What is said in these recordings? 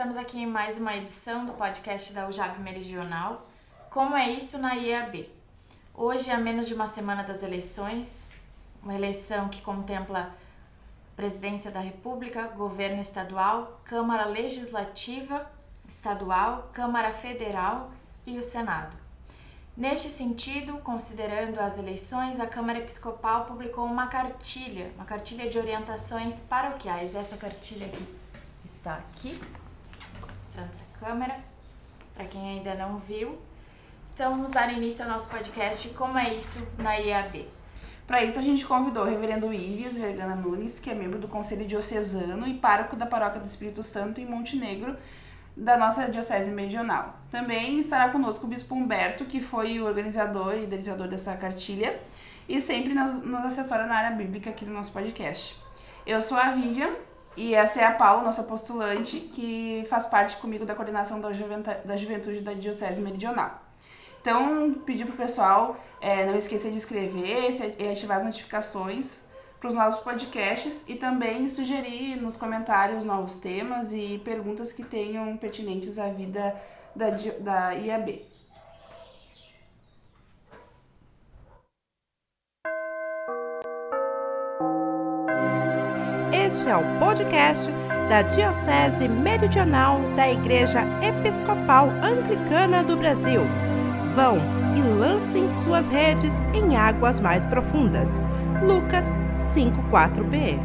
Estamos aqui em mais uma edição do podcast da UJAB Meridional. Como é isso na IEAB? Hoje, a menos de uma semana das eleições, uma eleição que contempla Presidência da República, Governo Estadual, Câmara Legislativa Estadual, Câmara Federal e o Senado. Neste sentido, considerando as eleições, a Câmara Episcopal publicou uma cartilha de orientações paroquiais. Essa cartilha aqui está aqui, mostrando para a câmera, para quem ainda não viu. Então, vamos dar início ao nosso podcast Como é isso na IEAB. Para isso, a gente convidou o reverendo Ives Vergana Nunes, que é membro do Conselho Diocesano e pároco da Paróquia do Espírito Santo em Montenegro, da nossa Diocese Meridional. Também estará conosco o Bispo Humberto, que foi o organizador e idealizador dessa cartilha e sempre nos assessora na área bíblica aqui do nosso podcast. Eu sou a Vivian e essa é a Paula, nossa postulante, que faz parte comigo da coordenação da juventude da Diocese Meridional. Então, pedir pro pessoal não esquecer de inscrever e ativar as notificações para os novos podcasts e também sugerir nos comentários novos temas e perguntas que tenham pertinentes à vida da IAB. Este é o podcast da Diocese Meridional da Igreja Episcopal Anglicana do Brasil. Vão e lancem suas redes em águas mais profundas. Lucas 5:4b.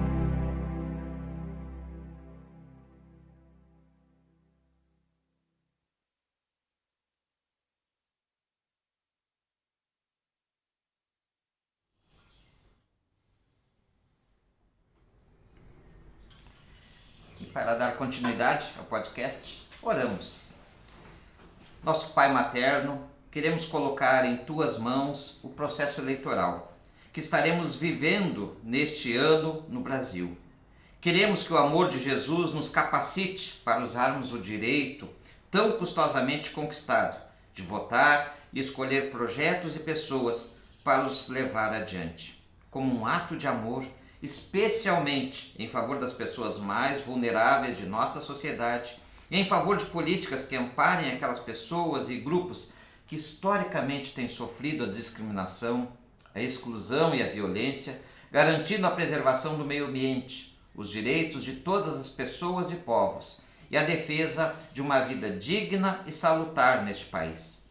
E para dar continuidade ao podcast, oramos. Nosso Pai materno, queremos colocar em Tuas mãos o processo eleitoral que estaremos vivendo neste ano no Brasil. Queremos que o amor de Jesus nos capacite para usarmos o direito tão custosamente conquistado de votar e escolher projetos e pessoas para os levar adiante, como um ato de amor, especialmente em favor das pessoas mais vulneráveis de nossa sociedade e em favor de políticas que amparem aquelas pessoas e grupos que historicamente têm sofrido a discriminação, a exclusão e a violência, garantindo a preservação do meio ambiente, os direitos de todas as pessoas e povos e a defesa de uma vida digna e salutar neste país.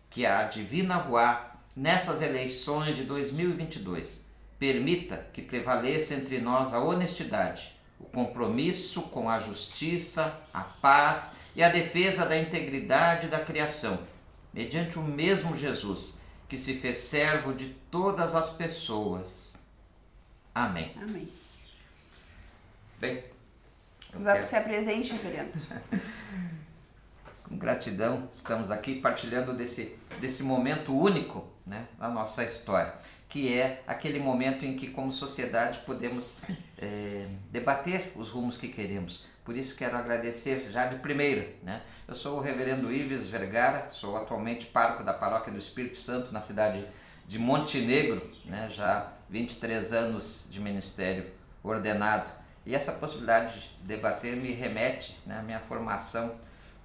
Que a Divina Ruá, nestas eleições de 2022, permita que prevaleça entre nós a honestidade, o compromisso com a justiça, a paz e a defesa da integridade da criação, mediante o mesmo Jesus, que se fez servo de todas as pessoas. Amém. Amém. Bem, Se apresente, reverendo. Com gratidão, estamos aqui partilhando desse momento único, né, na nossa história, que é aquele momento em que, como sociedade, podemos debater os rumos que queremos. Por isso quero agradecer já de primeiro, né? Eu sou o reverendo Ives Vergara, sou atualmente pároco da Paróquia do Espírito Santo na cidade de Montenegro, né? Já 23 anos de ministério ordenado. E essa possibilidade de debater me remete, né, à minha formação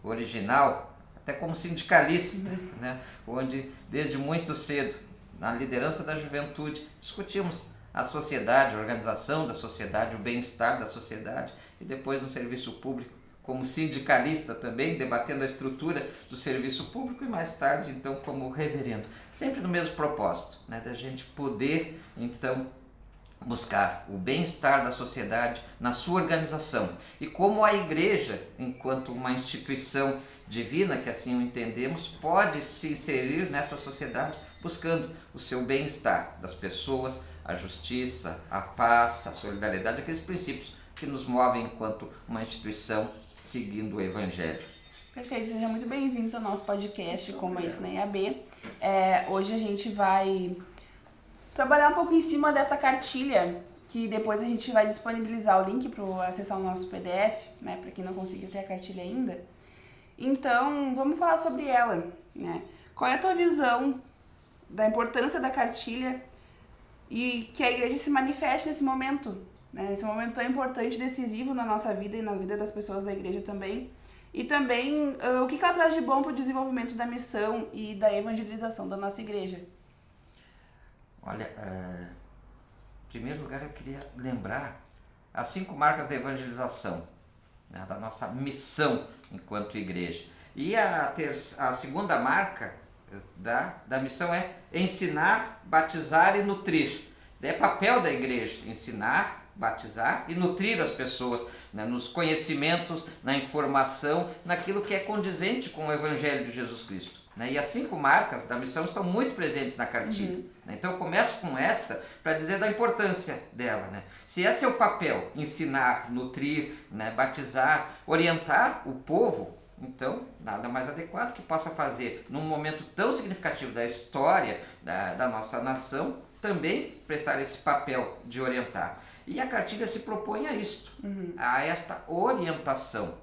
original, até como sindicalista, né? Onde desde muito cedo, na liderança da juventude, discutimos a sociedade, a organização da sociedade, o bem-estar da sociedade e depois no serviço público, como sindicalista também, debatendo a estrutura do serviço público e mais tarde, então, como reverendo. Sempre no mesmo propósito, né, da gente poder, então, buscar o bem-estar da sociedade na sua organização. E como a igreja, enquanto uma instituição divina, que assim o entendemos, pode se inserir nessa sociedade buscando o seu bem-estar das pessoas, a justiça, a paz, a solidariedade, aqueles princípios que nos movem enquanto uma instituição seguindo o Evangelho. Perfeito, seja muito bem-vindo ao nosso podcast Como é isso na IAB. Hoje a gente vai trabalhar um pouco em cima dessa cartilha, que depois a gente vai disponibilizar o link para acessar o nosso PDF, né, para quem não conseguiu ter a cartilha ainda. Então, vamos falar sobre ela, né? Qual é a tua visão da importância da cartilha e que a igreja se manifeste nesse momento né? Esse momento tão importante, decisivo na nossa vida e na vida das pessoas da igreja também. E também o que ela traz de bom para o desenvolvimento da missão e da evangelização da nossa igreja. Olha, em primeiro lugar eu queria lembrar as 5 marcas da evangelização, né, da nossa missão enquanto igreja. E a segunda marca da missão é ensinar, batizar e nutrir. É papel da igreja ensinar, batizar e nutrir as pessoas, né, nos conhecimentos, na informação, naquilo que é condizente com o Evangelho de Jesus Cristo. Né? E as 5 marcas da missão estão muito presentes na cartilha. Né? Então eu começo com esta para dizer da importância dela. Né? Se esse é o papel, ensinar, nutrir, né, batizar, orientar o povo, então nada mais adequado que possa fazer num momento tão significativo da história da nossa nação, também prestar esse papel de orientar. E a cartilha se propõe a isto, a esta orientação.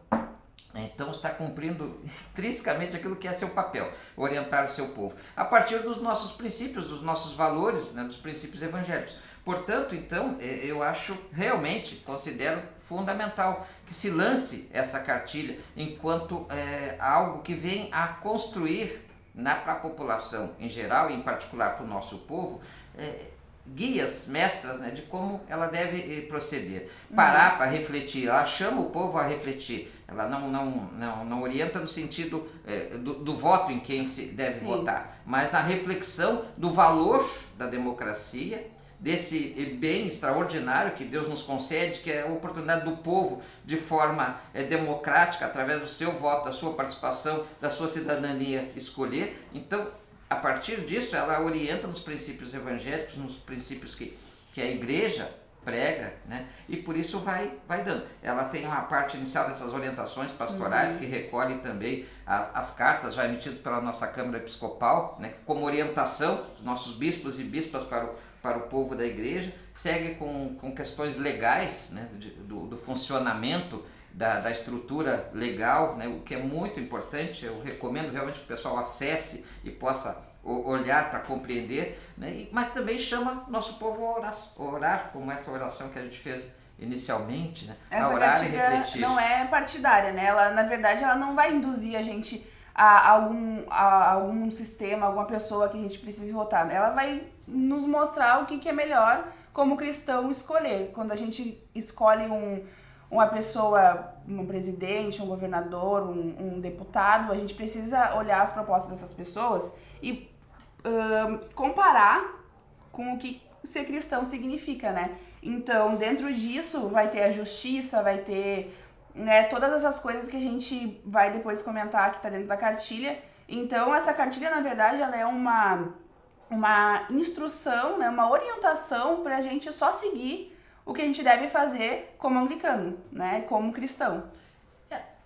Então está cumprindo intrinsecamente aquilo que é seu papel, orientar o seu povo, a partir dos nossos princípios, dos nossos valores, né, dos princípios evangélicos. Portanto, então, eu acho realmente, considero fundamental que se lance essa cartilha enquanto algo que vem a construir para a população em geral e em particular para o nosso povo, guias mestras, né, de como ela deve proceder. Parar para refletir, ela chama o povo a refletir, ela não orienta no sentido do voto em quem se deve votar, mas na reflexão do valor da democracia, desse bem extraordinário que Deus nos concede, que é a oportunidade do povo, de forma democrática, através do seu voto, da sua participação, da sua cidadania, escolher. Então, a partir disso, ela orienta nos princípios evangélicos, nos princípios que a igreja prega, né? E por isso vai dando. Ela tem uma parte inicial dessas orientações pastorais que recolhe também as cartas já emitidas pela nossa Câmara Episcopal, né? Como orientação dos nossos bispos e bispas para o povo da igreja, segue com questões legais, né? do funcionamento da estrutura legal, né? O que é muito importante. Eu recomendo realmente que o pessoal acesse e possa olhar para compreender, né? Mas também chama nosso povo a orar, como essa oração que a gente fez inicialmente, né? Essa a orar e refletir. Não é partidária, né? Ela, na verdade, ela não vai induzir a gente a algum sistema, alguma pessoa que a gente precise votar. Ela vai nos mostrar o que é melhor como cristão escolher. Quando a gente escolhe uma pessoa, um presidente, um governador, um deputado, a gente precisa olhar as propostas dessas pessoas e comparar com o que ser cristão significa, né? Então, dentro disso, vai ter a justiça, vai ter, né, todas essas coisas que a gente vai depois comentar que tá dentro da cartilha. Então, essa cartilha, na verdade, ela é uma instrução, né, uma orientação pra gente só seguir o que a gente deve fazer como anglicano, né, como cristão.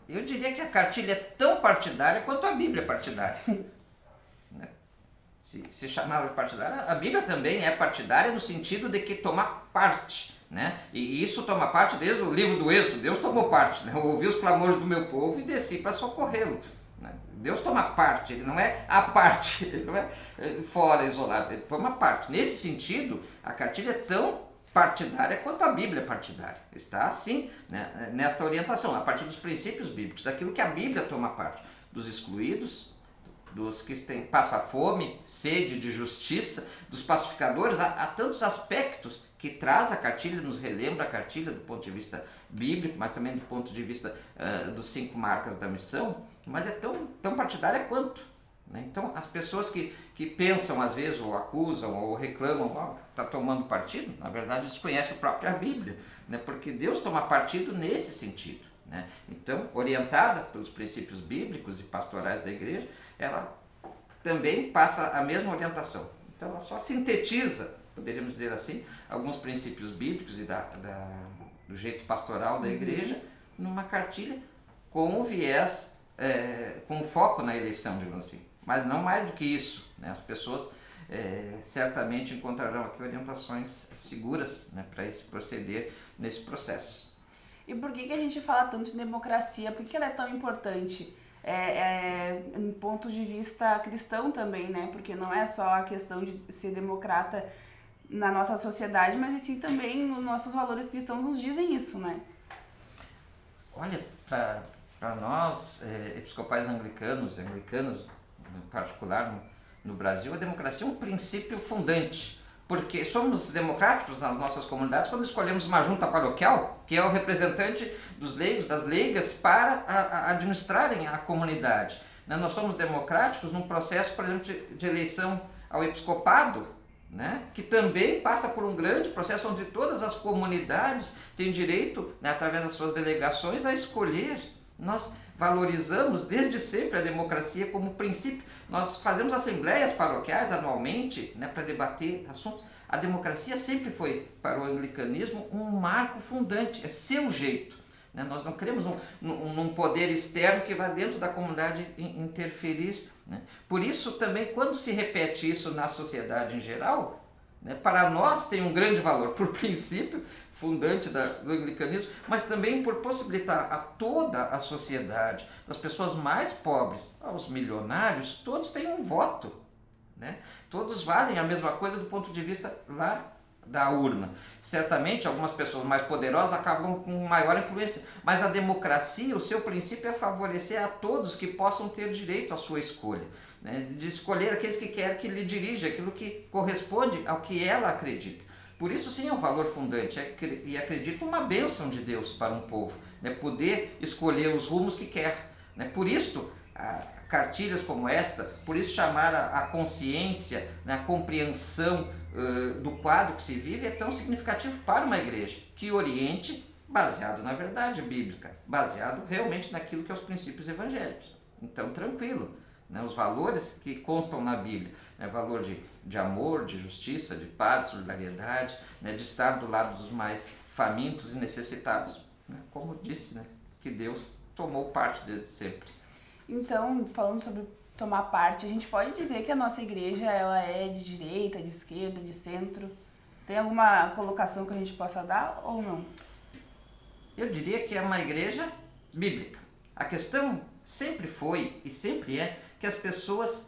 Eu diria que a cartilha é tão partidária quanto a Bíblia é partidária. Se chamar de partidária, a Bíblia também é partidária no sentido de que tomar parte, né? E isso toma parte desde o livro do Êxodo. Deus tomou parte, né? Eu ouvi os clamores do meu povo e desci para socorrê-lo, né? Deus toma parte, ele não é a parte, ele não é fora, isolado, ele toma parte. Nesse sentido, a cartilha é tão partidária quanto a Bíblia é partidária. Está assim, né, nesta orientação, a partir dos princípios bíblicos, daquilo que a Bíblia toma parte, dos excluídos, dos que passam fome, sede de justiça, dos pacificadores. Há tantos aspectos que traz a cartilha, nos relembra a cartilha do ponto de vista bíblico, mas também do ponto de vista dos 5 marcas da missão, mas é tão partidária quanto. Né? Então, as pessoas que pensam, às vezes, ou acusam, ou reclamam, está tomando partido, na verdade, desconhecem a própria Bíblia, né? Porque Deus toma partido nesse sentido. Né? Então, orientada pelos princípios bíblicos e pastorais da igreja, ela também passa a mesma orientação. Então, ela só sintetiza, poderíamos dizer assim, alguns princípios bíblicos e do jeito pastoral da igreja numa cartilha com o viés, com foco na eleição, digamos assim. Mas não mais do que isso, né? As pessoas certamente encontrarão aqui orientações seguras, né, para esse proceder nesse processo. E por que a gente fala tanto em democracia? Por que ela é tão importante? Em ponto de vista cristão também, né? Porque não é só a questão de ser democrata na nossa sociedade, mas e sim também os nossos valores cristãos nos dizem isso, né? Olha, para nós, episcopais anglicanos em particular no Brasil, a democracia é um princípio fundante, porque somos democráticos nas nossas comunidades quando escolhemos uma junta paroquial, que é o representante dos leigos, das leigas, para administrarem a comunidade. Nós somos democráticos num processo, por exemplo, de eleição ao episcopado, né, que também passa por um grande processo onde todas as comunidades têm direito, né, através das suas delegações, a escolher. Nós valorizamos desde sempre a democracia como princípio. Nós fazemos assembleias paroquiais anualmente, né, para debater assuntos. A democracia sempre foi, para o anglicanismo, um marco fundante, é seu jeito. Né? Nós não queremos um poder externo que vá dentro da comunidade interferir. Né? Por isso também, quando se repete isso na sociedade em geral, né, para nós tem um grande valor, por princípio fundante do anglicanismo, mas também por possibilitar a toda a sociedade, das pessoas mais pobres aos milionários, todos têm um voto. Né? Todos valem a mesma coisa do ponto de vista lá da urna. Certamente algumas pessoas mais poderosas acabam com maior influência, mas a democracia, o seu princípio é favorecer a todos que possam ter direito à sua escolha, né? De escolher aqueles que quer que lhe dirija, aquilo que corresponde ao que ela acredita. Por isso sim é um valor fundante e acredito uma bênção de Deus para um povo, né? Poder escolher os rumos que quer. Né? Por isso, cartilhas como esta, por isso chamar a consciência, né, a compreensão do quadro que se vive é tão significativo para uma igreja que oriente baseado na verdade bíblica, baseado realmente naquilo que é os princípios evangélicos. Então, tranquilo, né, os valores que constam na Bíblia, né, valor de amor, de justiça, de paz, de solidariedade, né, de estar do lado dos mais famintos e necessitados, né, como disse, né, que Deus tomou parte desde sempre. Então, falando sobre tomar parte, a gente pode dizer que a nossa igreja ela é de direita, de esquerda, de centro? Tem alguma colocação que a gente possa dar ou não? Eu diria que é uma igreja bíblica. A questão sempre foi e sempre é que as pessoas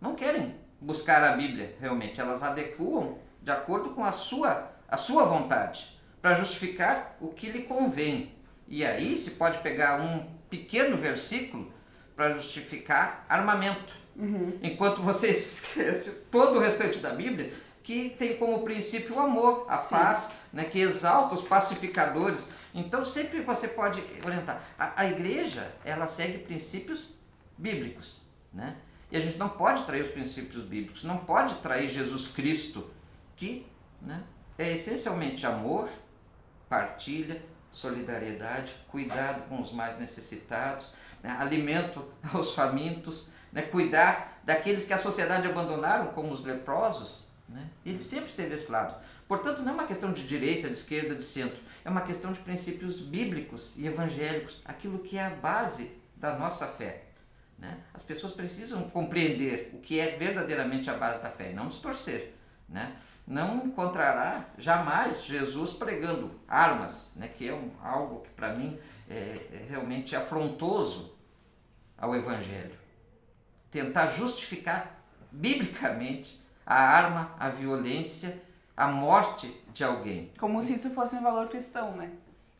não querem buscar a Bíblia realmente. Elas adequam de acordo com a sua vontade, para justificar o que lhe convém. E aí se pode pegar um pequeno versículo para justificar armamento. Enquanto você esquece todo o restante da Bíblia, que tem como princípio o amor, a paz, né, que exalta os pacificadores. Então sempre você pode orientar. A igreja, ela segue princípios bíblicos, né? E a gente não pode trair os princípios bíblicos, não pode trair Jesus Cristo, que, né, é essencialmente amor, partilha, solidariedade, cuidado com os mais necessitados, né, alimento aos famintos, né, cuidar daqueles que a sociedade abandonaram, como os leprosos. Né? Ele sempre esteve desse lado. Portanto, não é uma questão de direita, de esquerda, de centro. É uma questão de princípios bíblicos e evangélicos, aquilo que é a base da nossa fé. Né? As pessoas precisam compreender o que é verdadeiramente a base da fé e não distorcer. Né? Não encontrará jamais Jesus pregando armas, né, que é algo que para mim é realmente afrontoso ao Evangelho. Tentar justificar biblicamente a arma, a violência, a morte de alguém. Como se isso fosse um valor cristão, né?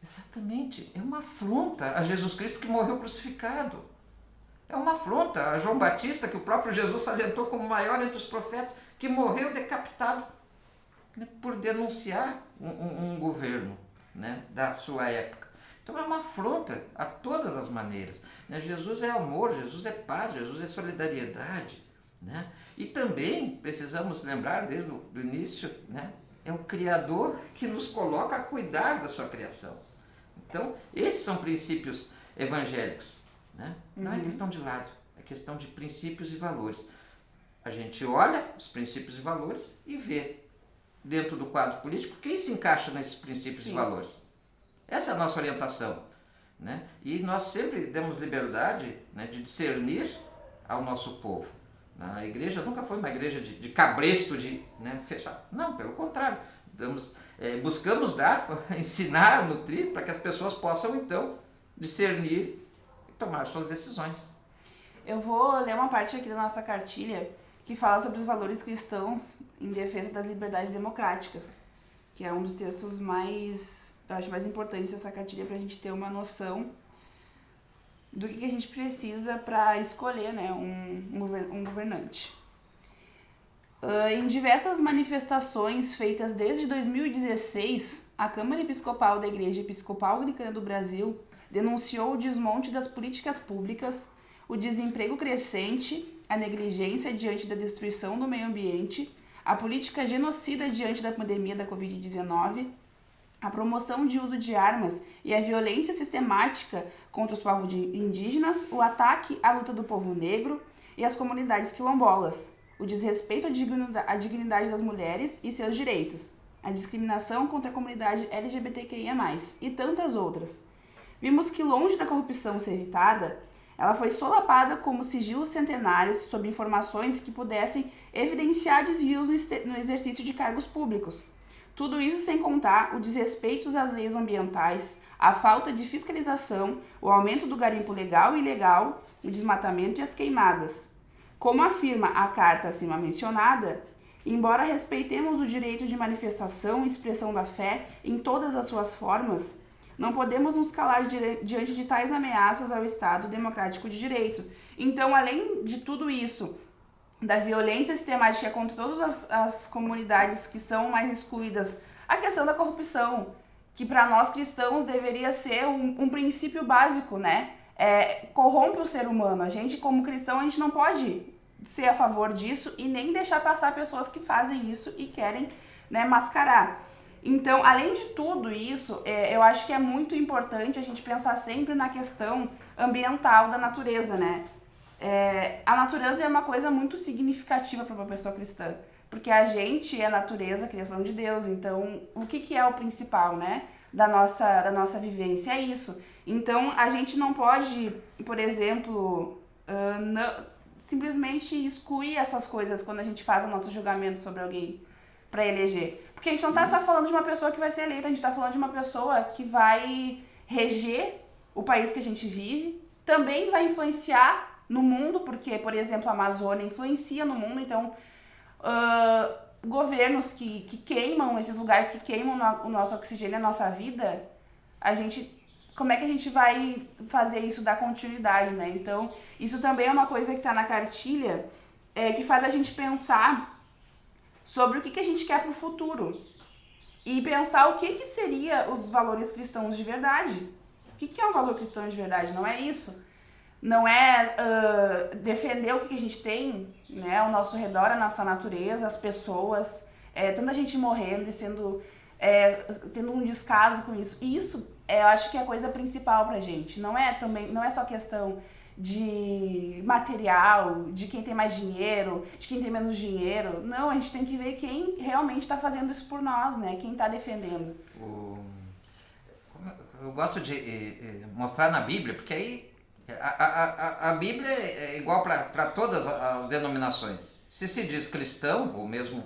Exatamente. É uma afronta a Jesus Cristo que morreu crucificado. É uma afronta a João Batista, que o próprio Jesus salientou como o maior entre os profetas, que morreu decapitado, né, por denunciar um governo, né, da sua época. Então é uma afronta a todas as maneiras. Né? Jesus é amor, Jesus é paz, Jesus é solidariedade. Né? E também precisamos lembrar desde o início, né, é o Criador que nos coloca a cuidar da sua criação. Então esses são princípios evangélicos. Né? Não é questão de lado, é questão de princípios e valores. A gente olha os princípios e valores e vê dentro do quadro político quem se encaixa nesses princípios e valores. Essa é a nossa orientação. Né? E nós sempre demos liberdade, né, de discernir ao nosso povo. A igreja nunca foi uma igreja de cabresto, de, né, fechar. Não, pelo contrário. Buscamos ensinar, nutrir, para que as pessoas possam então discernir e tomar suas decisões. Eu vou ler uma parte aqui da nossa cartilha que fala sobre os valores cristãos em defesa das liberdades democráticas, que é um dos textos eu acho mais importantes dessa cartilha para a gente ter uma noção do que a gente precisa para escolher, né, um governante. Em diversas manifestações feitas desde 2016, a Câmara Episcopal da Igreja Episcopal Anglicana do Brasil denunciou o desmonte das políticas públicas, o desemprego crescente, a negligência diante da destruição do meio ambiente, a política genocida diante da pandemia da Covid-19, a promoção de uso de armas e a violência sistemática contra os povos indígenas, o ataque à luta do povo negro e as comunidades quilombolas, o desrespeito à dignidade das mulheres e seus direitos, a discriminação contra a comunidade LGBTQIA+, e tantas outras. Vimos que, longe da corrupção ser evitada, ela foi solapada como sigilos centenários sobre informações que pudessem evidenciar desvios no exercício de cargos públicos. Tudo isso sem contar o desrespeito às leis ambientais, a falta de fiscalização, o aumento do garimpo legal e ilegal, o desmatamento e as queimadas. Como afirma a carta acima mencionada, embora respeitemos o direito de manifestação e expressão da fé em todas as suas formas, não podemos nos calar diante de tais ameaças ao Estado democrático de direito. Então, além de tudo isso, da violência sistemática contra todas as comunidades que são mais excluídas, a questão da corrupção, que para nós cristãos deveria ser um princípio básico, né? Corrompe o ser humano. A gente, como cristão, a gente não pode ser a favor disso e nem deixar passar pessoas que fazem isso e querem, né, mascarar. Então, além de tudo isso, eu acho que é muito importante a gente pensar sempre na questão ambiental da natureza, né? A natureza é uma coisa muito significativa para uma pessoa cristã, porque a gente é a natureza, a criação de Deus. Então, o que é o principal, né, da nossa vivência? É isso. Então, a gente não pode, por exemplo, simplesmente excluir essas coisas quando a gente faz o nosso julgamento sobre alguém para eleger. Porque a gente não está só falando de uma pessoa que vai ser eleita, a gente está falando de uma pessoa que vai reger o país que a gente vive, também vai influenciar no mundo, porque, por exemplo, a Amazônia influencia no mundo, então governos que queimam esses lugares, que queimam o nosso oxigênio, a nossa vida, como é que a gente vai fazer isso dar continuidade, né? Então, isso também é uma coisa que está na cartilha, que faz a gente pensar sobre o que a gente quer para o futuro e pensar o que seria os valores cristãos de verdade. O que é um valor cristão de verdade? Não é isso. Não é defender o que a gente tem, né, ao nosso redor, a nossa natureza, as pessoas, tanta gente morrendo e tendo um descaso com isso. E isso, eu acho que é a coisa principal pra gente. Não é só questão de material, de quem tem mais dinheiro, de quem tem menos dinheiro. Não, a gente tem que ver quem realmente está fazendo isso por nós, né? Quem está defendendo. Eu gosto de mostrar na Bíblia, porque aí a Bíblia é igual para todas as denominações. Se diz cristão, ou mesmo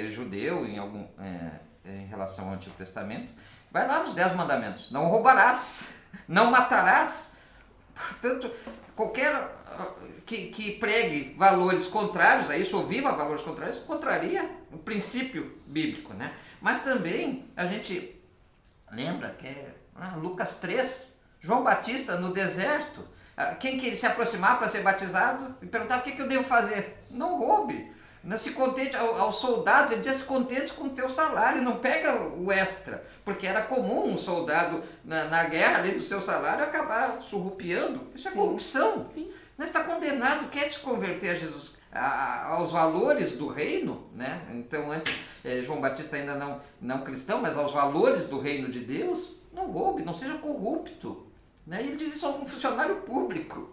judeu em relação ao Antigo Testamento, vai lá nos 10 mandamentos. Não roubarás, não matarás. Portanto, qualquer que pregue valores contrários a isso, ou viva valores contrários, contraria o princípio bíblico, né? Mas também a gente lembra que Lucas 3, João Batista no deserto, quem que se aproximar para ser batizado e perguntava: o que eu devo fazer? Não roube. Não se contente, aos soldados, ele dizia: se contente com o teu salário, não pega o extra, porque era comum um soldado na guerra, além do seu salário, acabar surrupiando. Isso é corrupção. Sim. Não está condenado, quer se converter a Jesus, aos valores do reino, né? Então, antes, João Batista ainda não cristão, mas aos valores do reino de Deus, não roube, não seja corrupto. Né? E ele diz isso a um funcionário público,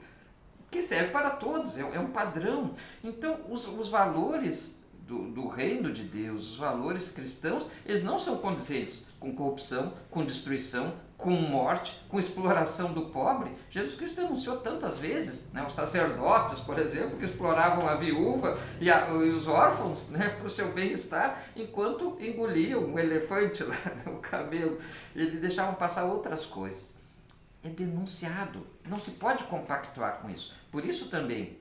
que serve para todos, é um padrão. Então, os valores do reino de Deus, os valores cristãos, eles não são condizentes com corrupção, com destruição, com morte, com exploração do pobre. Jesus Cristo denunciou tantas vezes, né? Os sacerdotes, por exemplo, que exploravam a viúva e os órfãos, né, para o seu bem-estar, enquanto engoliam o elefante lá, o camelo. Eles deixavam passar outras coisas. É denunciado, não se pode compactuar com isso. Por isso também,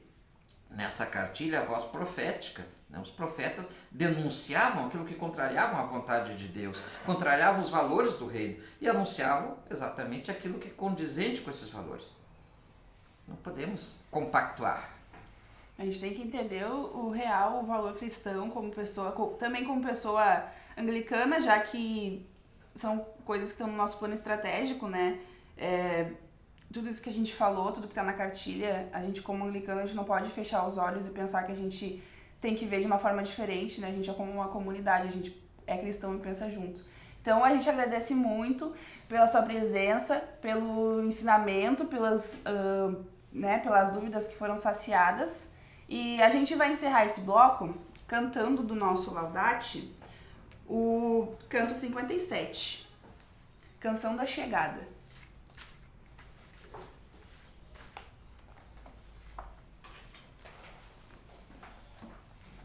nessa cartilha a voz profética. Os profetas denunciavam aquilo que contrariavam a vontade de Deus, contrariavam os valores do reino e anunciavam exatamente aquilo que é condizente com esses valores. Não podemos compactuar. A gente tem que entender o real, o valor cristão como pessoa, também como pessoa anglicana, já que são coisas que estão no nosso plano estratégico, né? Tudo isso que a gente falou, tudo que está na cartilha, a gente como anglicano, a gente não pode fechar os olhos e pensar que a gente tem que ver de uma forma diferente, né? A gente é como uma comunidade, a gente é cristão e pensa junto. Então a gente agradece muito pela sua presença, pelo ensinamento, pelas dúvidas que foram saciadas. E a gente vai encerrar esse bloco cantando do nosso Laudate o canto 57, Canção da Chegada.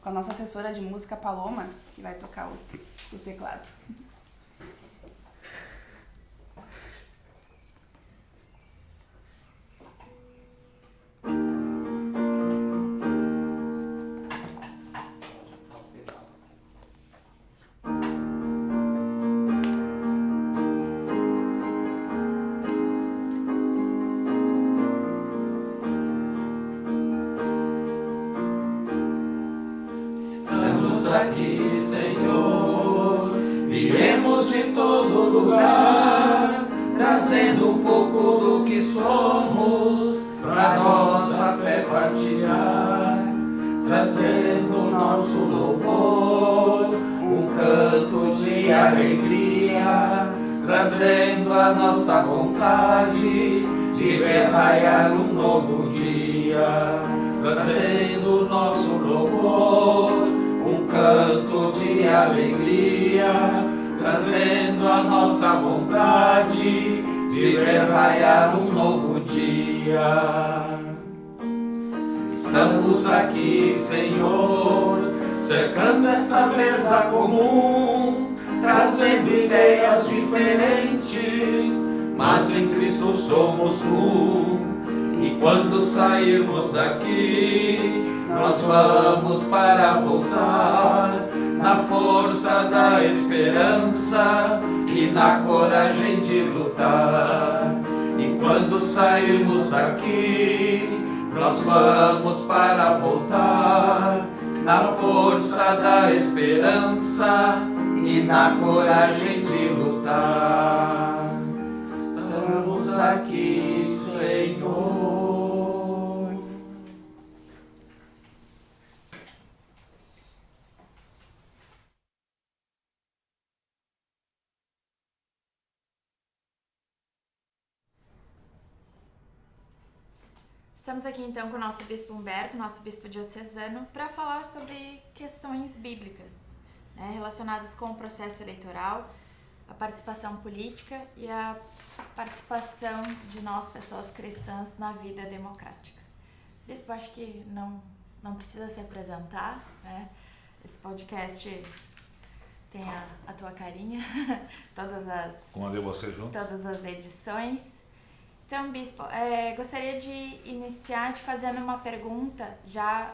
Com a nossa assessora de música, Paloma, que vai tocar o teclado. Aqui, Senhor, viemos de todo lugar, trazendo um pouco do que somos, pra nossa fé partilhar, trazendo nosso louvor, um canto de alegria, trazendo a nossa vontade de ver raiar um novo dia, trazendo nosso louvor, um canto de alegria, trazendo a nossa vontade de ver raiar um novo dia. Estamos aqui, Senhor, cercando esta mesa comum, trazendo ideias diferentes, mas em Cristo somos um. E quando sairmos daqui, nós vamos para voltar na força da esperança e na coragem de lutar. E quando sairmos daqui, nós vamos para voltar na força da esperança e na coragem de lutar. Estamos aqui, Senhor. Estamos aqui então com o nosso bispo Humberto, nosso bispo diocesano, para falar sobre questões bíblicas, né, relacionadas com o processo eleitoral, a participação política e a participação de nós, pessoas cristãs, na vida democrática. Bispo, acho que não precisa se apresentar, né? Esse podcast tem a tua carinha, com a de você junto. Todas as edições. Então, bispo, gostaria de iniciar te fazendo uma pergunta, já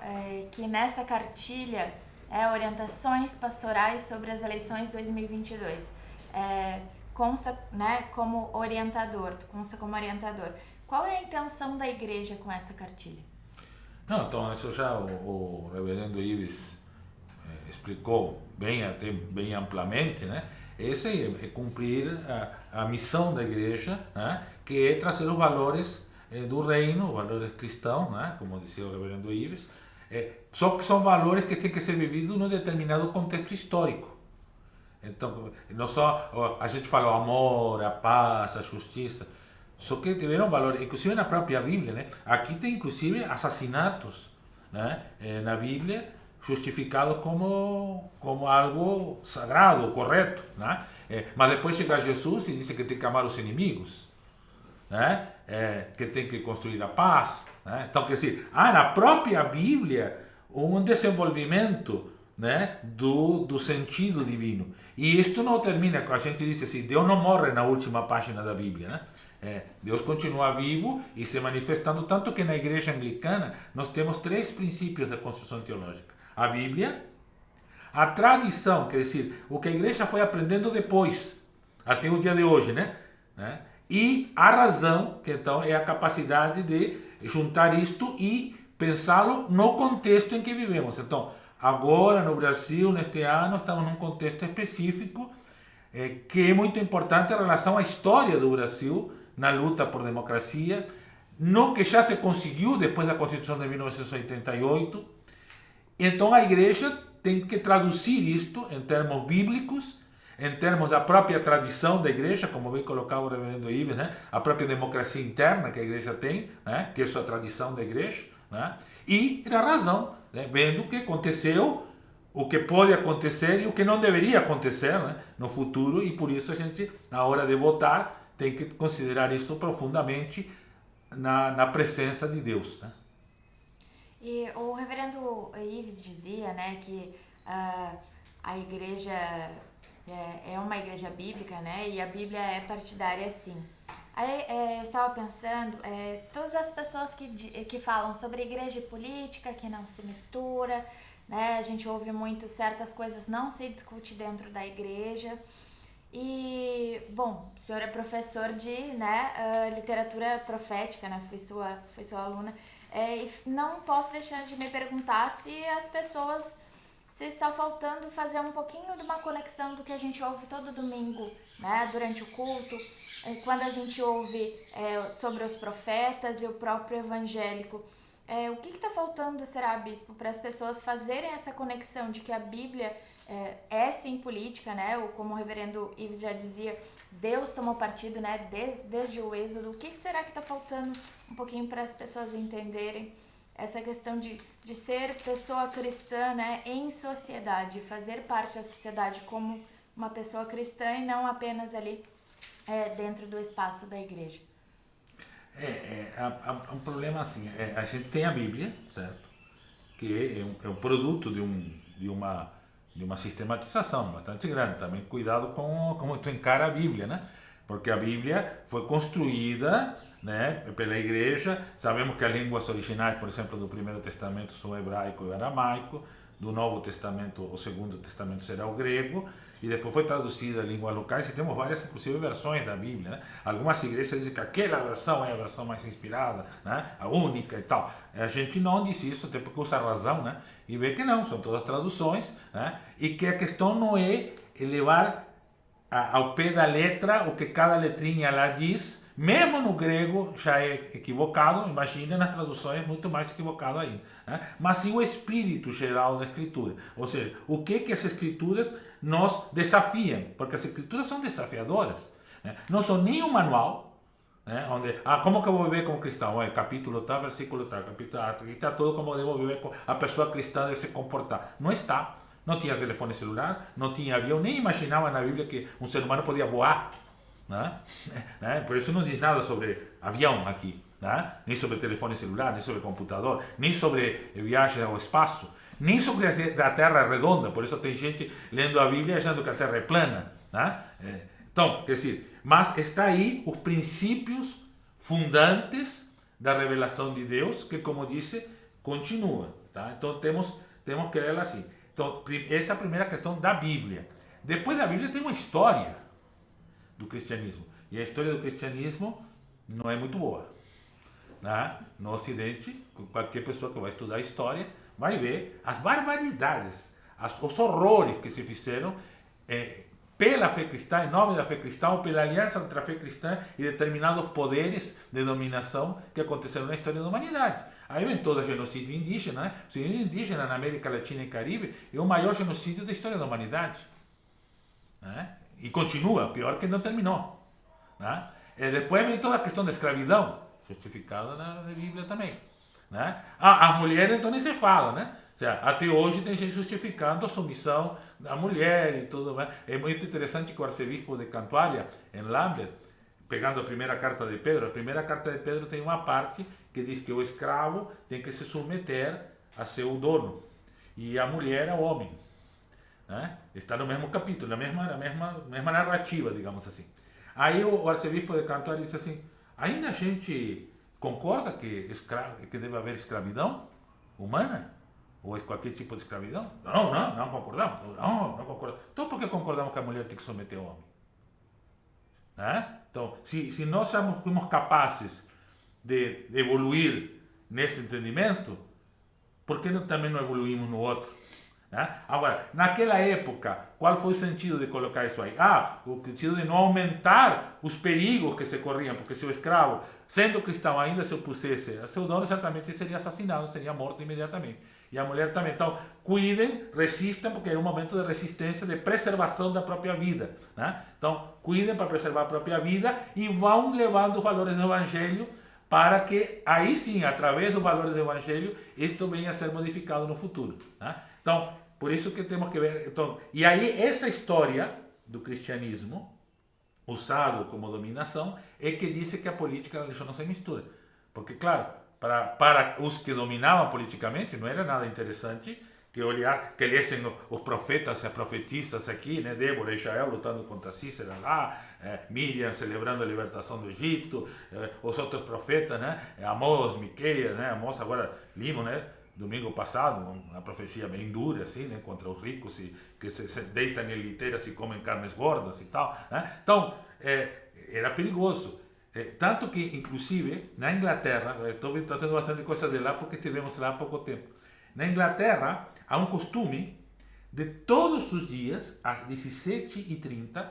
que nessa cartilha, orientações pastorais sobre as eleições 2022, consta, né, como orientador, Qual é a intenção da igreja com essa cartilha? Não, então, isso já o reverendo Ives explicou bem amplamente, né? Esse é cumprir a missão da igreja, né? Que é trazer os valores do reino, valores cristãos, né? Como dizia o reverendo Ives, só que são valores que têm que ser vividos num determinado contexto histórico. Então, não só a gente fala o amor, a paz, a justiça, só que tiveram valores, inclusive na própria Bíblia, né? Aqui tem inclusive assassinatos, né? Na Bíblia, justificado como algo sagrado, correto, né? Mas depois chega Jesus e diz que tem que amar os inimigos, né? Que tem que construir a paz, né? Então, quer dizer, há na própria Bíblia um desenvolvimento né, do sentido divino. E isto não termina, a gente diz assim, Deus não morre na última página da Bíblia, né? Deus continua vivo e se manifestando, tanto que na igreja anglicana nós temos 3 princípios da construção teológica. A Bíblia, a tradição, quer dizer, o que a igreja foi aprendendo depois, até o dia de hoje, né? E a razão, que então é a capacidade de juntar isto e pensá-lo no contexto em que vivemos. Então, agora no Brasil, neste ano, estamos num contexto específico que é muito importante em relação à história do Brasil na luta por democracia, no que já se conseguiu depois da Constituição de 1988. Então a igreja tem que traduzir isto em termos bíblicos, em termos da própria tradição da igreja, como bem colocava o reverendo Ives, né? A própria democracia interna que a igreja tem, né? Que é a tradição da igreja, né? E a razão, né? Vendo o que aconteceu, o que pode acontecer e o que não deveria acontecer, né? No futuro, e por isso a gente, na hora de votar, tem que considerar isso profundamente na presença de Deus, né? E o reverendo Ives dizia, né, que a igreja é uma igreja bíblica, né, e a Bíblia é partidária, sim. Aí eu estava pensando, todas as pessoas que falam sobre igreja e política, que não se mistura, né, a gente ouve muito certas coisas não se discute dentro da igreja. E, bom, o senhor é professor de, né, literatura profética, né, fui sua aluna, e não posso deixar de me perguntar se está faltando fazer um pouquinho de uma conexão do que a gente ouve todo domingo, né, durante o culto, quando a gente ouve sobre os profetas e o próprio evangélico. O que está faltando, será, bispo, para as pessoas fazerem essa conexão de que a Bíblia é sim política, né? Ou como o reverendo Ives já dizia, Deus tomou partido, né? Desde o Êxodo. O que será que está faltando um pouquinho para as pessoas entenderem essa questão de ser pessoa cristã, né? Em sociedade, fazer parte da sociedade como uma pessoa cristã e não apenas ali dentro do espaço da igreja? Um problema assim, a gente tem a Bíblia, certo? Que é um produto de uma sistematização bastante grande. Também cuidado com como tu encara a Bíblia, né? Porque a Bíblia foi construída, né, pela igreja. Sabemos que as línguas originais, por exemplo, do Primeiro Testamento são o hebraico e o aramaico, do Novo Testamento, o Segundo Testamento será o grego, e depois foi traduzida a línguas locais, e temos várias, inclusive, versões da Bíblia, né? Algumas igrejas dizem que aquela versão é a versão mais inspirada, né? A única e tal. A gente não diz isso, até porque usa a razão, né? E vê que não, são todas traduções, né? E que a questão não é levar ao pé da letra o que cada letrinha lá diz. Mesmo no grego já é equivocado, imagina nas traduções muito mais equivocado ainda, né? Mas sim o espírito geral da escritura, ou seja, o que as escrituras nos desafiam, porque as escrituras são desafiadoras, né? Não são nem um manual, né? Onde, como que eu vou viver como cristão? Capítulo tal, versículo tal, capítulo tal, aqui está tudo como eu devo viver, a pessoa cristã deve se comportar. Não está, não tinha telefone celular, não tinha avião, nem imaginava na Bíblia que um ser humano podia voar. Né? Por isso não diz nada sobre avião aqui, né? Nem sobre telefone celular, nem sobre computador, nem sobre viagem ao espaço, nem sobre a Terra redonda. Por isso tem gente lendo a Bíblia achando que a Terra é plana, né? Então, quer dizer, mas está aí os princípios fundantes da revelação de Deus, que, como disse, continua, tá? Então temos que ler assim. Então, essa é a primeira questão da Bíblia. Depois da Bíblia tem uma história do cristianismo. E a história do cristianismo não é muito boa, né? No Ocidente, qualquer pessoa que vai estudar história vai ver as barbaridades, os horrores que se fizeram pela fé cristã, em nome da fé cristã, ou pela aliança entre a fé cristã e determinados poderes de dominação que aconteceram na história da humanidade. Aí vem todo o genocídio indígena, né? O genocídio indígena na América Latina e Caribe é o maior genocídio da história da humanidade, né? E continua, pior que não terminou, né? Depois vem toda a questão da escravidão, justificada na Bíblia também, né? As mulheres então nem se fala, né? Ou seja, até hoje tem gente justificando a submissão da mulher e tudo mais. É muito interessante que o arcebispo de Cantuária, em Lambert, pegando a primeira carta de Pedro tem uma parte que diz que o escravo tem que se submeter a seu dono e a mulher ao homem, né? Está no mesmo capítulo, na mesma narrativa, digamos assim. Aí o arcebispo de Cantuária disse assim, ainda a gente concorda que deve haver escravidão humana? Ou qualquer tipo de escravidão? Não concordamos. Não concordamos. Então por que concordamos que a mulher tem que submeter ao homem? Né? Então, se nós somos capazes de evoluir nesse entendimento, por que também não evoluímos no outro? Né? Agora, naquela época, qual foi o sentido de colocar isso aí? O sentido de não aumentar os perigos que se corriam, porque se o escravo, sendo cristão, ainda se opusesse a seu dono, certamente seria assassinado, seria morto imediatamente. E a mulher também. Então, cuidem, resistam, porque é um momento de resistência, de preservação da própria vida. Né? Então, cuidem para preservar a própria vida e vão levando os valores do Evangelho para que, aí sim, através dos valores do Evangelho, isto venha a ser modificado no futuro. Né? Então, por isso que temos que ver... Então, e aí, essa história do cristianismo, usado como dominação, é que diz que a política e a religião não se misturam. Porque, claro, para os que dominavam politicamente, não era nada interessante que lessem os profetas e as profetisas aqui, né? Débora e Jael lutando contra Cícera lá, Miriam celebrando a libertação do Egito, os outros profetas, né? Amós, Miqueias, né? Amós agora limo, né? Domingo passado, uma profecia bem dura, assim, né? Contra os ricos que se deitam em liteiras e comem carnes gordas e tal, né? Então, era perigoso. Tanto que, inclusive, na Inglaterra, estou trazendo bastante coisa de lá porque estivemos lá há pouco tempo. Na Inglaterra, há um costume de todos os dias, às 17h30,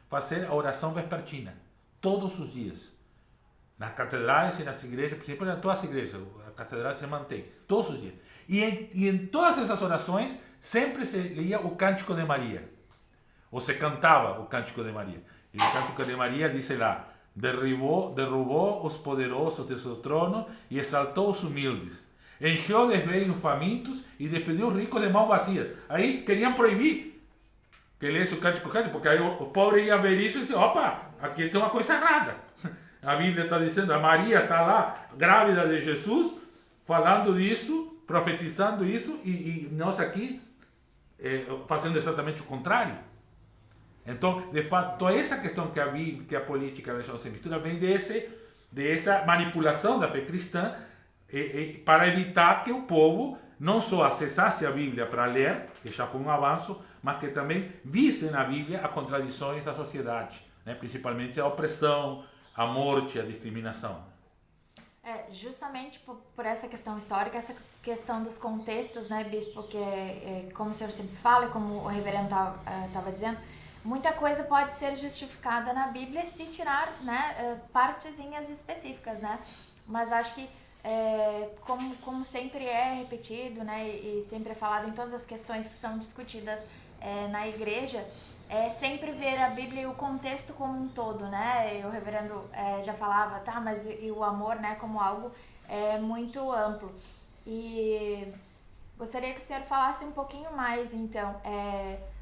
fazer a oração vespertina. Todos os dias. Nas catedrais e nas igrejas, principalmente em todas as igrejas, a catedral se mantém, todos os dias. E em todas essas orações, sempre se lia o Cântico de Maria. Ou se cantava o Cântico de Maria. E o Cântico de Maria diz lá, derrubou os poderosos de seu trono e exaltou os humildes. Encheu de bem os famintos e despediu os ricos de mãos vazias. Aí queriam proibir que lesse o cântico, porque aí o pobre ia ver isso e disse, opa, aqui tem uma coisa errada. A Bíblia está dizendo, a Maria está lá, grávida de Jesus, falando disso, profetizando isso, e nós aqui fazendo exatamente o contrário. Então, de fato, essa questão que a política e a religião se mistura vem dessa manipulação da fé cristã para evitar que o povo não só acessasse a Bíblia para ler, que já foi um avanço, mas que também visse na Bíblia as contradições da sociedade, né? Principalmente a opressão, a morte, a discriminação. Justamente por essa questão histórica, essa questão dos contextos, né, Bispo, que como o senhor sempre fala e como o reverendo estava dizendo, muita coisa pode ser justificada na Bíblia se tirar, né, partezinhas específicas, né? Mas acho que, como sempre é repetido, né, e sempre é falado em todas as questões que são discutidas na igreja, é sempre ver a Bíblia e o contexto como um todo, né? E o reverendo já falava, tá, mas e o amor, né, como algo muito amplo. E gostaria que o senhor falasse um pouquinho mais, então,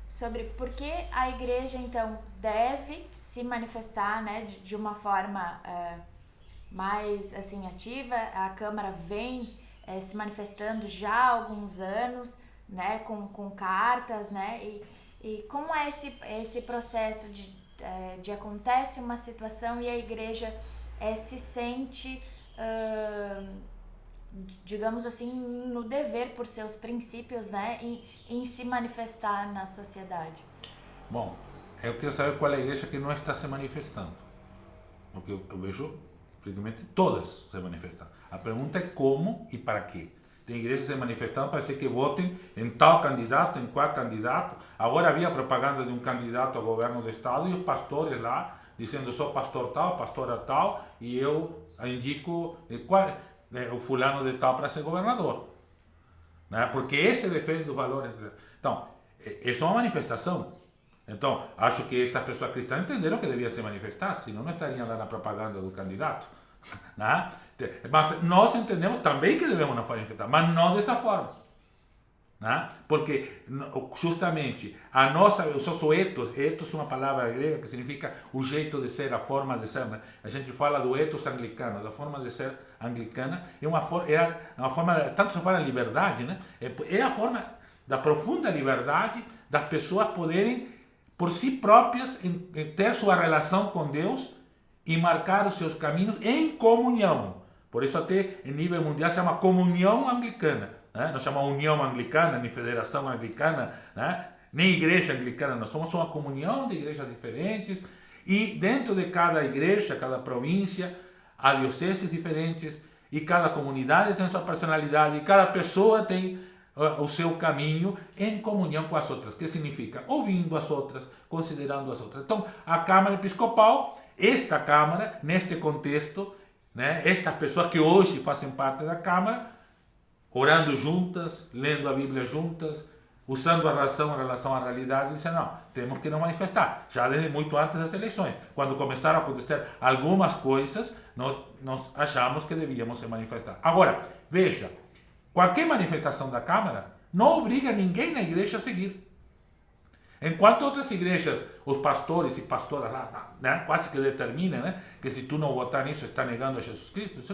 sobre por que a igreja, então, deve se manifestar, né, de uma forma mais, assim, ativa. A Câmara vem se manifestando já há alguns anos, né, com cartas, né, e como é esse processo de acontece uma situação e a igreja se sente, digamos assim, no dever por seus princípios, né, em se manifestar na sociedade? Bom, eu quero saber qual é a igreja que não está se manifestando. Porque eu vejo praticamente todas se manifestando. A pergunta é como e para quê. Tem igrejas se manifestando para dizer que votem em tal candidato, em qual candidato. Agora havia propaganda de um candidato ao governo do estado e os pastores lá dizendo, eu sou pastor tal, pastora tal, e eu indico o fulano de tal para ser governador. Né? Porque esse defende os valores. Então, isso é uma manifestação. Então, acho que essas pessoas cristãs entenderam que devia se manifestar, senão não estariam dando a propaganda do candidato. Né? Mas nós entendemos também que devemos nos manifestar, mas não dessa forma. Né? Porque justamente a nossa, o nosso ethos é uma palavra grega que significa o jeito de ser, a forma de ser. Né? A gente fala do ethos anglicano, da forma de ser anglicana, é uma forma, tanto se fala em liberdade, né? É a forma da profunda liberdade das pessoas poderem, por si próprias, ter sua relação com Deus e marcar os seus caminhos em comunhão. Por isso até em nível mundial se chama comunhão anglicana, né? Não chama união anglicana, nem federação anglicana, né? Nem igreja anglicana, nós somos uma comunhão de igrejas diferentes e dentro de cada igreja, cada província, há dioceses diferentes e cada comunidade tem sua personalidade e cada pessoa tem o seu caminho em comunhão com as outras, que significa ouvindo as outras, considerando as outras. Então, a Câmara Episcopal, esta Câmara, neste contexto, né, estas pessoas que hoje fazem parte da Câmara, orando juntas, lendo a Bíblia juntas, usando a razão em relação à realidade, dizem, não, temos que nos manifestar. Já desde muito antes das eleições, quando começaram a acontecer algumas coisas, nós achamos que devíamos se manifestar. Agora, veja, qualquer manifestação da Câmara não obriga ninguém na igreja a seguir. Enquanto outras igrejas, os pastores e pastoras lá, né, quase que determinam, né, que se tu não votar nisso, está negando a Jesus Cristo. Isso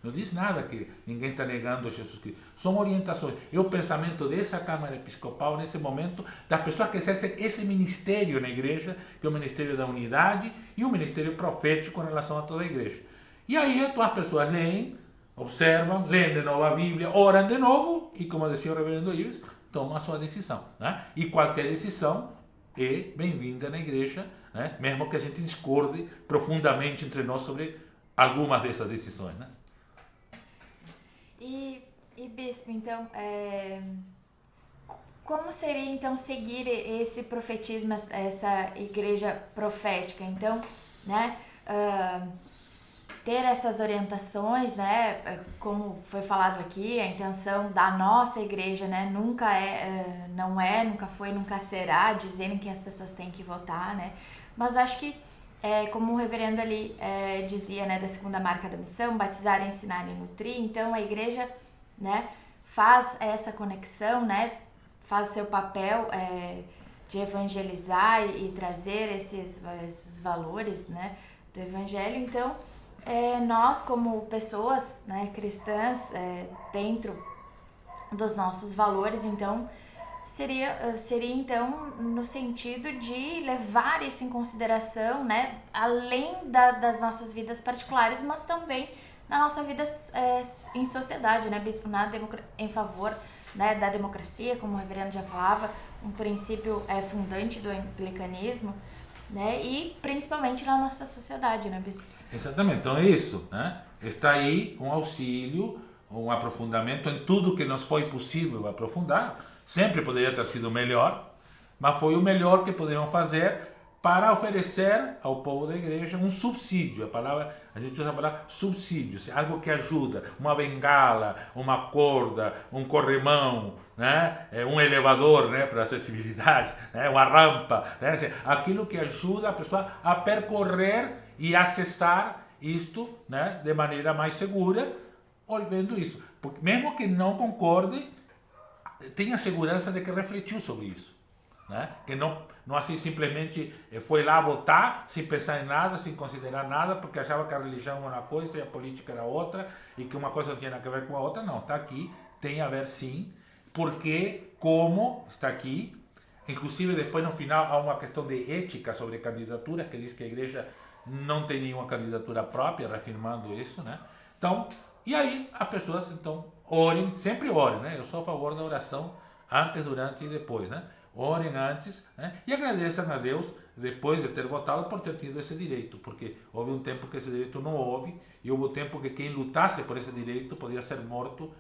não diz nada que ninguém está negando a Jesus Cristo. São orientações. É o pensamento dessa Câmara Episcopal, nesse momento, das pessoas que exercem esse ministério na igreja, que é o ministério da unidade e o ministério profético em relação a toda a igreja. E aí as pessoas leem, observam, leem de novo a Bíblia, oram de novo e, como dizia o reverendo Ives, tomam a sua decisão, né? E qualquer decisão é bem-vinda na igreja, né? Mesmo que a gente discorde profundamente entre nós sobre algumas dessas decisões, né? E bispo, então, como seria então seguir esse profetismo, essa igreja profética? Então, né, ter essas orientações, né, como foi falado aqui, a intenção da nossa igreja, né, nunca foi, nunca será dizer em quem as pessoas têm que votar, né, mas acho que, como o reverendo ali dizia, né, da segunda marca da missão, batizar, ensinar e nutrir, então a igreja, né, faz essa conexão, né, faz seu papel de evangelizar e trazer esses valores, né, do evangelho. Então, nós como pessoas, né, cristãs, dentro dos nossos valores, então seria então no sentido de levar isso em consideração, né, além das nossas vidas particulares, mas também na nossa vida em sociedade, né, bispo, em favor, né, da democracia, como o reverendo já falava, um princípio fundante do anglicanismo, né, e principalmente na nossa sociedade, né, bispo? Exatamente, então é isso, né? Está aí um auxílio, um aprofundamento em tudo que nos foi possível aprofundar. Sempre poderia ter sido melhor, mas foi o melhor que podemos fazer para oferecer ao povo da igreja um subsídio. A gente usa a palavra subsídio, algo que ajuda, uma bengala, uma corda, um corrimão, né? Um elevador, né, para acessibilidade, né? Uma rampa, né? Aquilo que ajuda a pessoa a percorrer e acessar isto, né, de maneira mais segura, vendo isso. Porque mesmo que não concorde, tenha segurança de que refletiu sobre isso, né? Que não assim simplesmente foi lá votar sem pensar em nada, sem considerar nada, porque achava que a religião era uma coisa e a política era outra e que uma coisa não tinha nada a ver com a outra. Não, está aqui, tem a ver sim, porque como está aqui, inclusive depois no final há uma questão de ética sobre candidaturas, que diz que a igreja não tem nenhuma candidatura própria, reafirmando isso, né? Então, e aí as pessoas então orem, sempre orem, né? Eu sou a favor da oração antes, durante e depois, né? Orem antes, né? E agradeçam a Deus depois de ter votado por ter tido esse direito, porque houve um tempo que esse direito não houve e houve um tempo que quem lutasse por esse direito podia ser morto,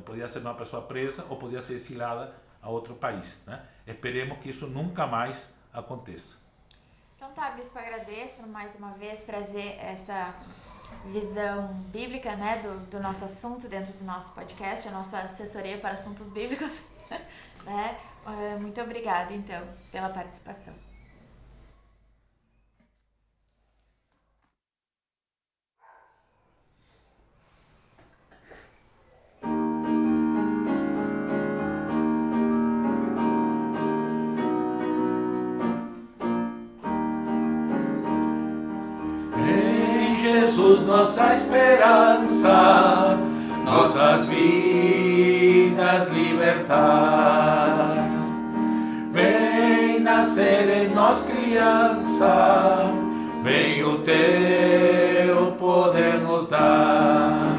podia ser uma pessoa presa ou podia ser exilada a outro país, né? Esperemos que isso nunca mais aconteça. Então tá, bispo, agradeço por mais uma vez trazer essa visão bíblica, né, do nosso assunto dentro do nosso podcast, a nossa assessoria para assuntos bíblicos, né? Muito obrigada, então, pela participação. Jesus, nossa esperança, nossas vidas libertar. Vem nascer em nós criança, vem o teu poder nos dar.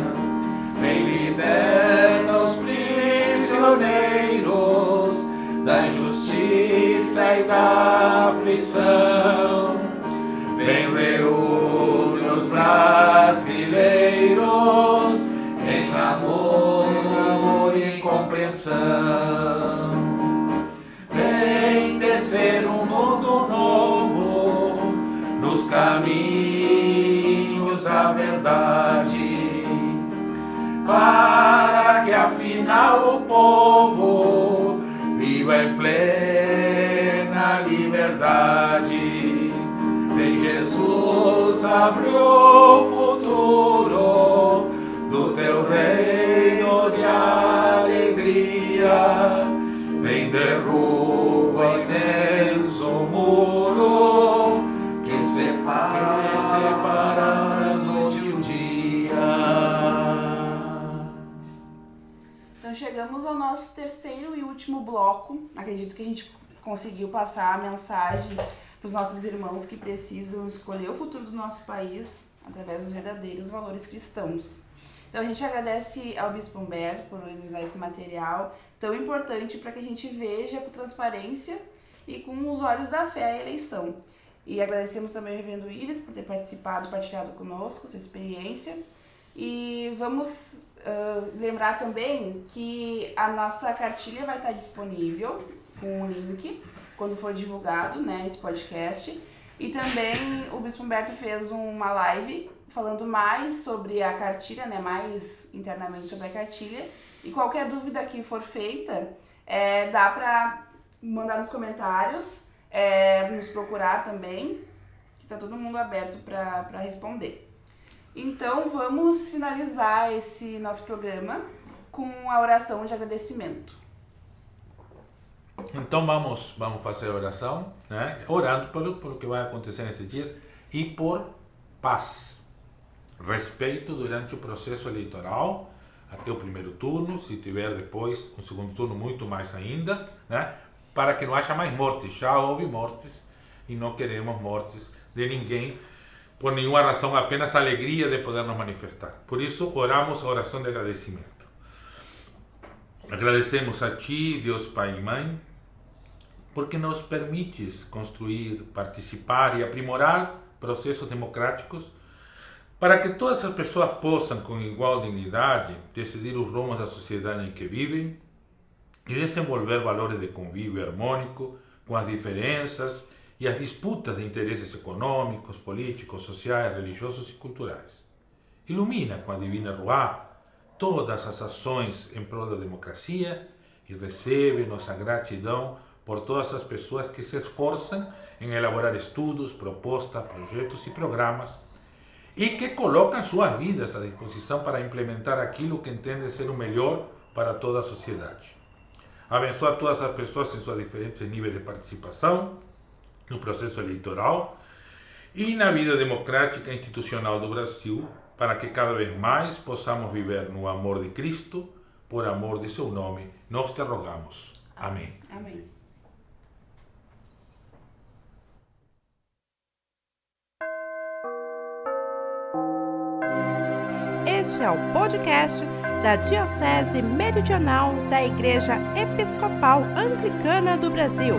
Vem liberta os prisioneiros da injustiça e da aflição. Vem reúne os brasileiros em amor e compreensão. Vem tecer um mundo novo nos caminhos da verdade, para que afinal o povo viva em plena liberdade. Vem Jesus, abre o futuro do teu reino de alegria. Vem derruba o imenso muro que separa a noite e o dia. Então chegamos ao nosso terceiro e último bloco. Acredito que a gente conseguiu passar a mensagem para os nossos irmãos que precisam escolher o futuro do nosso país através dos verdadeiros valores cristãos. Então a gente agradece ao Bispo Humberto por organizar esse material tão importante para que a gente veja com transparência e com os olhos da fé a eleição. E agradecemos também ao Reverendo Ives por ter participado, partilhado conosco sua experiência. E vamos lembrar também que a nossa cartilha vai estar disponível com o link quando for divulgado, né, esse podcast. E também o Bispo Humberto fez uma live falando mais sobre a cartilha, né, mais internamente sobre a cartilha. E qualquer dúvida que for feita, dá para mandar nos comentários, nos procurar também, que tá todo mundo aberto para responder. Então vamos finalizar esse nosso programa com a oração de agradecimento. Então vamos fazer a oração, né? Orando pelo que vai acontecer nesses dias e por paz, respeito durante o processo eleitoral até o primeiro turno, se tiver depois um segundo turno muito mais ainda, né? Para que não haja mais mortes. Já houve mortes e não queremos mortes de ninguém por nenhuma razão, apenas a alegria de poder nos manifestar. Por isso oramos a oração de agradecimento. Agradecemos a Ti, Deus Pai e Mãe, porque nos permites construir, participar e aprimorar processos democráticos para que todas as pessoas possam, com igual dignidade, decidir os rumos da sociedade em que vivem e desenvolver valores de convívio harmônico com as diferenças e as disputas de interesses econômicos, políticos, sociais, religiosos e culturais. Ilumina com a Divina Ruá todas as ações em prol da democracia e recebe nossa gratidão por todas as pessoas que se esforçam em elaborar estudos, propostas, projetos e programas e que colocam suas vidas à disposição para implementar aquilo que entendem ser o melhor para toda a sociedade. Abençoa todas as pessoas em seus diferentes níveis de participação no processo eleitoral e na vida democrática e institucional do Brasil, para que cada vez mais possamos viver no amor de Cristo, por amor de seu nome, nós te rogamos. Amém. Amém. Este é o podcast da Diocese Meridional da Igreja Episcopal Anglicana do Brasil.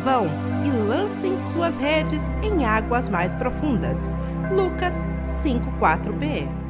Vão e lancem suas redes em águas mais profundas. Lucas 5:4b.